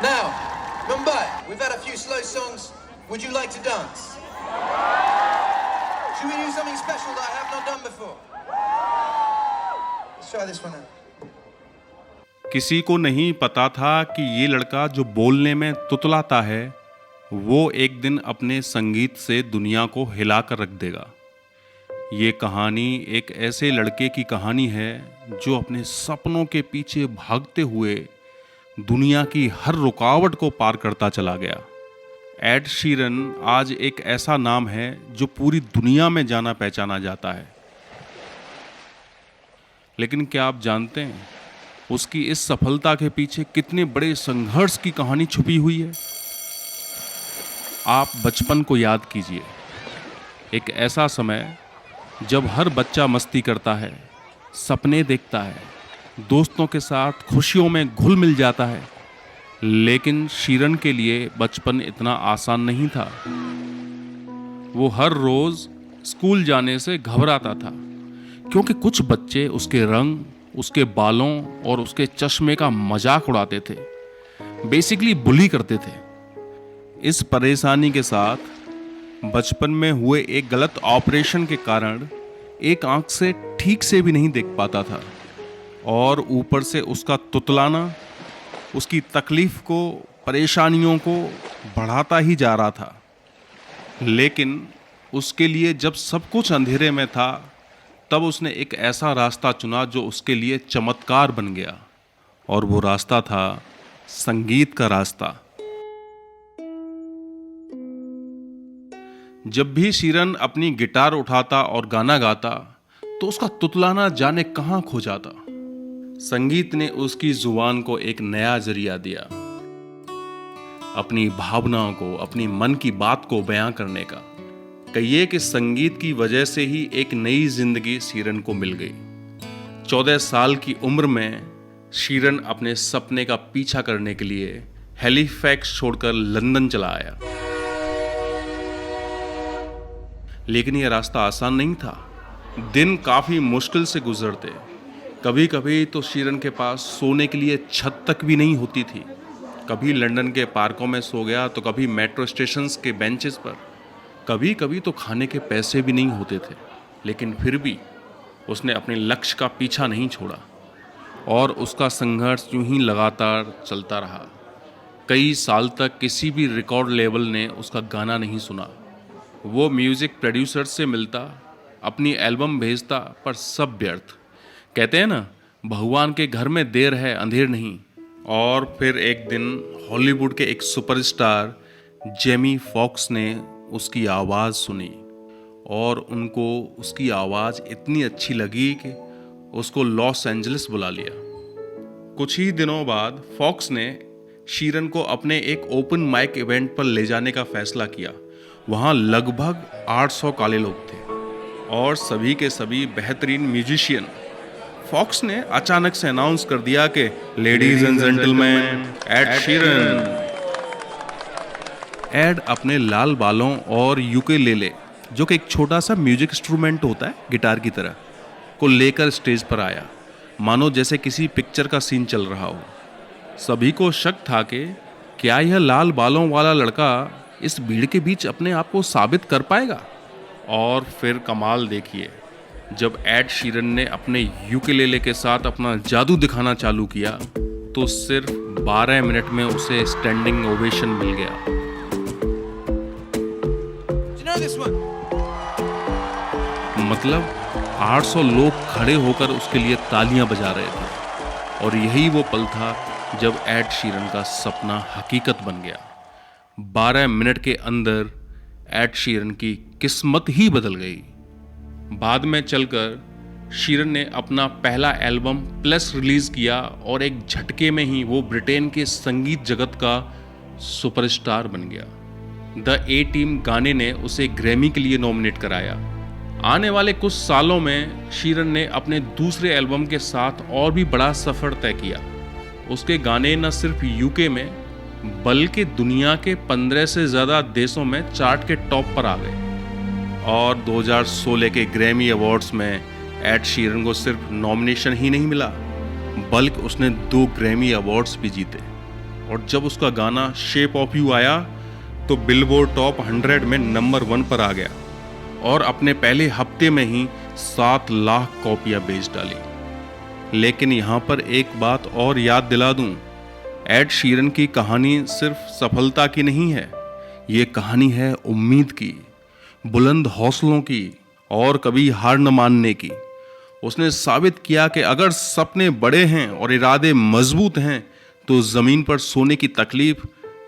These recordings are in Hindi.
Now, Mumbai, we've had a few slow songs. Would you like to dance? Should we do something special that I have not done before? Let's try this one out. किसी को नहीं पता था कि ये लड़का जो बोलने में तुतलाता है वो एक दिन अपने संगीत से दुनिया को हिला कर रख देगा। ये कहानी एक ऐसे लड़के की कहानी है जो अपने सपनों के पीछे भागते हुए दुनिया की हर रुकावट को पार करता चला गया। एड शीरन आज एक ऐसा नाम है जो पूरी दुनिया में जाना पहचाना जाता है। लेकिन क्या आप जानते हैं उसकी इस सफलता के पीछे कितने बड़े संघर्ष की कहानी छुपी हुई है? आप बचपन को याद कीजिए, एक ऐसा समय जब हर बच्चा मस्ती करता है, सपने देखता है, दोस्तों के साथ खुशियों में घुल मिल जाता है। लेकिन शीरन के लिए बचपन इतना आसान नहीं था। वो हर रोज स्कूल जाने से घबराता था क्योंकि कुछ बच्चे उसके रंग, उसके बालों और उसके चश्मे का मजाक उड़ाते थे, बेसिकली बुली करते थे। इस परेशानी के साथ बचपन में हुए एक गलत ऑपरेशन के कारण एक आंख से ठीक से भी नहीं देख पाता था और ऊपर से उसका तुतलाना उसकी तकलीफ को, परेशानियों को बढ़ाता ही जा रहा था। लेकिन उसके लिए जब सब कुछ अंधेरे में था तब उसने एक ऐसा रास्ता चुना जो उसके लिए चमत्कार बन गया, और वो रास्ता था संगीत का रास्ता। जब भी शीरन अपनी गिटार उठाता और गाना गाता तो उसका तुतलाना जाने कहां खो जाता। संगीत ने उसकी जुबान को एक नया जरिया दिया, अपनी भावनाओं को, अपनी मन की बात को बयां करने का। कहिए कि संगीत की वजह से ही एक नई जिंदगी शीरन को मिल गई। 14 साल की उम्र में शीरन अपने सपने का पीछा करने के लिए हैलिफैक्स छोड़कर लंदन चला आया। लेकिन यह रास्ता आसान नहीं था। दिन काफी मुश्किल से गुजरते। कभी कभी तो शीरन के पास सोने के लिए छत तक भी नहीं होती थी। कभी लंदन के पार्कों में सो गया तो कभी मेट्रो स्टेशंस के बेंचेस पर। कभी कभी तो खाने के पैसे भी नहीं होते थे। लेकिन फिर भी उसने अपने लक्ष्य का पीछा नहीं छोड़ा और उसका संघर्ष यूं ही लगातार चलता रहा। कई साल तक किसी भी रिकॉर्ड लेबल ने उसका गाना नहीं सुना। वो म्यूजिक प्रोड्यूसर से मिलता, अपनी एल्बम भेजता, पर सब व्यर्थ। कहते हैं ना, भगवान के घर में देर है अंधेर नहीं। और फिर एक दिन हॉलीवुड के एक सुपरस्टार जेमी फॉक्स ने उसकी आवाज़ सुनी और उनको उसकी आवाज़ इतनी अच्छी लगी कि उसको लॉस एंजलिस बुला लिया। कुछ ही दिनों बाद फॉक्स ने शीरन को अपने एक ओपन माइक इवेंट पर ले जाने का फैसला किया। वहाँ लगभग 800 काले लोग थे और सभी के सभी बेहतरीन म्यूजिशियन। फॉक्स ने अचानक से अनाउंस कर दिया कि ladies and gentleman, Ed Sheeran. Ed अपने लाल बालों और यूकेलेले, जो कि एक छोटा सा म्यूजिक इंस्ट्रूमेंट होता है गिटार की तरह, को लेकर स्टेज पर आया, मानो जैसे किसी पिक्चर का सीन चल रहा हो। सभी को शक था कि क्या यह लाल बालों वाला लड़का इस भीड़ के बीच अपने आप को साबित कर पाएगा। और फिर कमाल देखिए, जब एड शीरन ने अपने यूकेलेले के साथ अपना जादू दिखाना चालू किया तो सिर्फ 12 मिनट में उसे स्टैंडिंग ओवेशन मिल गया। मतलब 800 लोग खड़े होकर उसके लिए तालियां बजा रहे थे। और यही वो पल था जब एड शीरन का सपना हकीकत बन गया। 12 मिनट के अंदर एड शीरन की किस्मत ही बदल गई। बाद में चलकर शीरन ने अपना पहला एल्बम प्लस रिलीज किया और एक झटके में ही वो ब्रिटेन के संगीत जगत का सुपरस्टार बन गया। द ए टीम गाने ने उसे ग्रैमी के लिए नॉमिनेट कराया। आने वाले कुछ सालों में शीरन ने अपने दूसरे एल्बम के साथ और भी बड़ा सफर तय किया। उसके गाने न सिर्फ यूके में बल्कि दुनिया के 15 से ज़्यादा देशों में चार्ट के टॉप पर आ गए। और 2016 के ग्रैमी अवार्ड्स में एड शीरन को सिर्फ नॉमिनेशन ही नहीं मिला, बल्कि उसने 2 ग्रैमी अवार्ड्स भी जीते। और जब उसका गाना शेप ऑफ यू आया तो बिलबोर्ड टॉप 100 में नंबर 1 पर आ गया और अपने पहले हफ्ते में ही 7 लाख कॉपियां बेच डाली। लेकिन यहाँ पर एक बात और याद दिला दूं, एड शीरन की कहानी सिर्फ सफलता की नहीं है, ये कहानी है उम्मीद की, बुलंद हौसलों की और कभी हार न मानने की। उसने साबित किया कि अगर सपने बड़े हैं और इरादे मजबूत हैं तो ज़मीन पर सोने की तकलीफ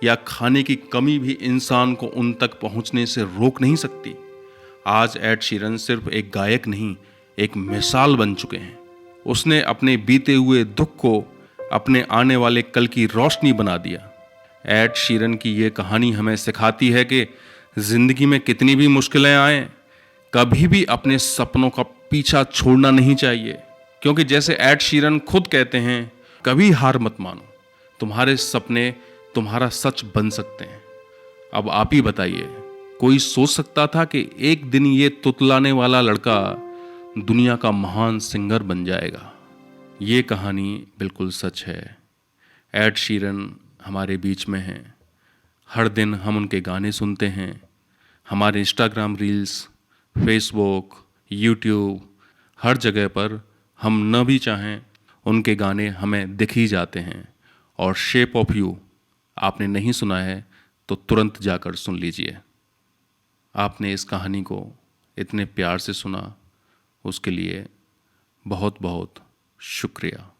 या खाने की कमी भी इंसान को उन तक पहुंचने से रोक नहीं सकती। आज एड शीरन सिर्फ एक गायक नहीं, एक मिसाल बन चुके हैं। उसने अपने बीते हुए दुख को अपने आने वाले कल की रोशनी बना दिया। एड शीरन की ये कहानी हमें सिखाती है कि जिंदगी में कितनी भी मुश्किलें आएं, कभी भी अपने सपनों का पीछा छोड़ना नहीं चाहिए, क्योंकि जैसे एड शीरन खुद कहते हैं, कभी हार मत मानो, तुम्हारे सपने तुम्हारा सच बन सकते हैं। अब आप ही बताइए, कोई सोच सकता था कि एक दिन ये तुतलाने वाला लड़का दुनिया का महान सिंगर बन जाएगा? ये कहानी बिल्कुल सच है। एड शीरन हमारे बीच में हैं, हर दिन हम उनके गाने सुनते हैं। हमारे इंस्टाग्राम रील्स, फेसबुक, यूट्यूब, हर जगह पर हम न भी चाहें उनके गाने हमें दिख ही जाते हैं। और शेप ऑफ यू आपने नहीं सुना है तो तुरंत जाकर सुन लीजिए। आपने इस कहानी को इतने प्यार से सुना, उसके लिए बहुत बहुत शुक्रिया।